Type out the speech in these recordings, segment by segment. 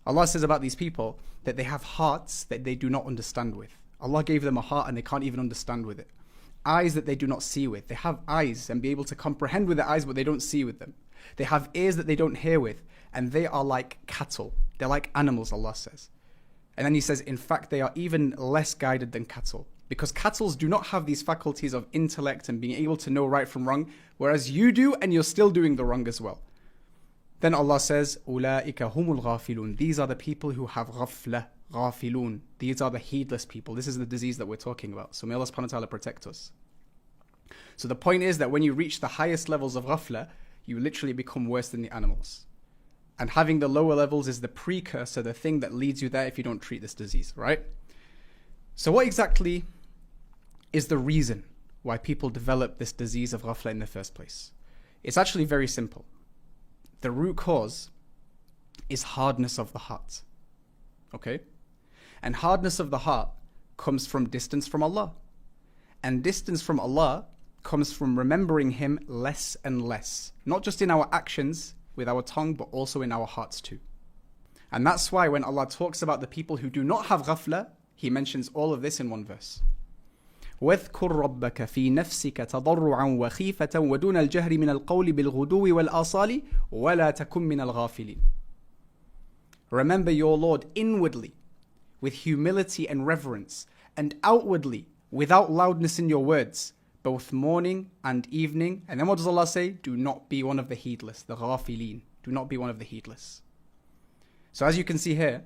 Allah says about these people that they have hearts that they do not understand with. Allah gave them a heart and they can't even understand with it. Eyes that they do not see with. They have eyes and be able to comprehend with their eyes, but they don't see with them. They have ears that they don't hear with, and they are like cattle. They're like animals, Allah says. And then He says, in fact, they are even less guided than cattle. Because cattle do not have these faculties of intellect and being able to know right from wrong, whereas you do, and you're still doing the wrong as well. Then Allah says, أُولَٰئِكَ هُمُ الْغَافِلُونَ. These are the people who have ghaflah, ghafilun. These are the heedless people. This is the disease that we're talking about. So may Allah subhanahu wa ta'ala protect us. So the point is that when you reach the highest levels of ghaflah, you literally become worse than the animals. And having the lower levels is the precursor, the thing that leads you there if you don't treat this disease, right? So what exactly is the reason why people develop this disease of ghaflah in the first place? It's actually very simple. The root cause is hardness of the heart. Okay? And hardness of the heart comes from distance from Allah. And distance from Allah comes from remembering Him less and less. Not just in our actions, with our tongue, but also in our hearts too. And that's why when Allah talks about the people who do not have ghaflah, He mentions all of this in one verse. وَاذْكُرْ رَبَّكَ فِي نَفْسِكَ تَضَرُّعًا وَخِيفَةً وَدُونَ الْجَهْرِ مِنَ الْقَوْلِ بِالْغُدُوِّ وَالْآصَالِ وَلَا تَكُنْ مِنَ الْغَافِلِينَ. Remember your Lord inwardly, with humility and reverence, and outwardly, without loudness in your words, both morning and evening. And then what does Allah say? Do not be one of the heedless, the ghafilin. Do not be one of the heedless. So as you can see here,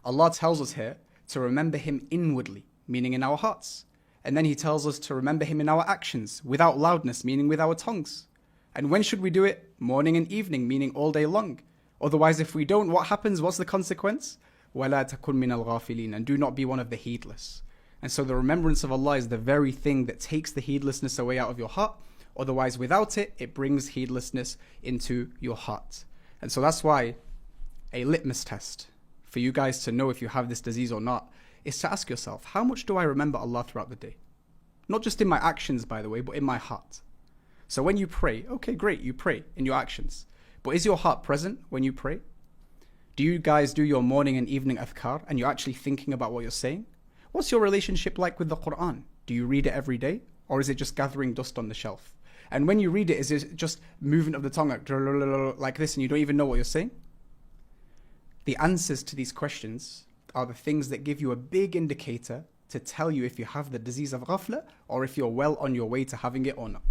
Allah tells us here to remember Him inwardly, meaning in our hearts. And then He tells us to remember Him in our actions, without loudness, meaning with our tongues. And when should we do it? Morning and evening, meaning all day long. Otherwise, if we don't, what happens? What's the consequence? وَلَا تَكُنْ مِنَ الْغَافِلِينَ. And do not be one of the heedless. And so the remembrance of Allah is the very thing that takes the heedlessness away out of your heart. Otherwise, without it, it brings heedlessness into your heart. And so that's why a litmus test for you guys to know if you have this disease or not is to ask yourself, how much do I remember Allah throughout the day? Not just in my actions, by the way, but in my heart. So when you pray, okay, great, you pray in your actions. But is your heart present when you pray? Do you guys do your morning and evening adhkar and you're actually thinking about what you're saying? What's your relationship like with the Quran? Do you read it every day? Or is it just gathering dust on the shelf? And when you read it, is it just movement of the tongue like this and you don't even know what you're saying? The answers to these questions are the things that give you a big indicator to tell you if you have the disease of ghaflah or if you're well on your way to having it or not.